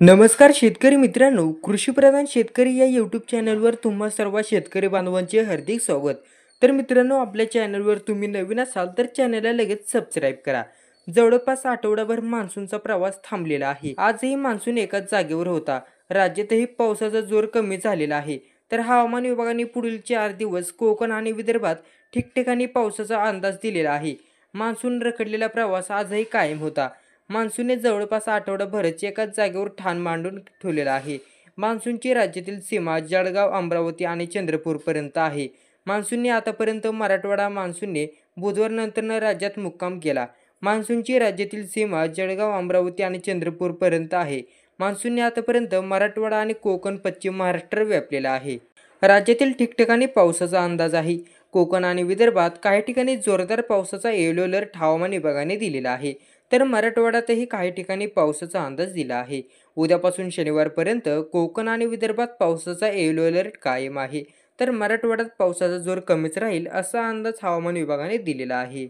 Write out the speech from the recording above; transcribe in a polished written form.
नमस्कार शेतकरी मित्रांनो, कृषीप्रधान शेतकरी या यूट्यूब चॅनलवर तुम्हा सर्व शेतकरी बांधवांचे हार्दिक स्वागत. तर मित्रांनो, आपल्या चॅनलवर तुम्ही नवीन असाल तर चॅनलला लगेच सबस्क्राईब करा. जवळपास आठवडाभर मान्सूनचा प्रवास थांबलेला आहे. आजही मान्सून एकाच जागेवर होता. राज्यातही पावसाचा जोर कमी झालेला आहे. तर हवामान विभागाने पुढील 4 दिवस कोकण आणि विदर्भात ठिकठिकाणी पावसाचा अंदाज दिलेला आहे. मान्सून रखडलेला प्रवास आजही कायम होता. मान्सूनने जवळपास आठवडाभरच एकाच जागेवर ठाण मांडून ठेवलेलं आहे. मान्सूनची राज्यातील सीमा जळगाव, अमरावती आणि चंद्रपूरपर्यंत आहे. मान्सूनने आतापर्यंत मराठवाडा मान्सूनने बुधवारनंतर राज्यात मुक्काम केला. मान्सूनची राज्यातील सीमा जळगाव, अमरावती आणि चंद्रपूरपर्यंत आहे. मान्सूनने आतापर्यंत मराठवाडा आणि कोकण, पश्चिम महाराष्ट्र व्यापलेला आहे. राज्यातील ठिकठिकाणी पावसाचा अंदाज आहे. कोकण आणि विदर्भात काही ठिकाणी जोरदार पावसाचा येलो अलर्ट हवामान विभागाने दिलेला आहे. तर मराठवाड्यातही काही ठिकाणी पावसाचा अंदाज दिला आहे. उद्यापासून शनिवारपर्यंत कोकण आणि विदर्भात पावसाचा येलो अलर्ट कायम आहे. तर मराठवाड्यात पावसाचा जोर कमीच राहील असा अंदाज हवामान विभागाने दिलेला आहे.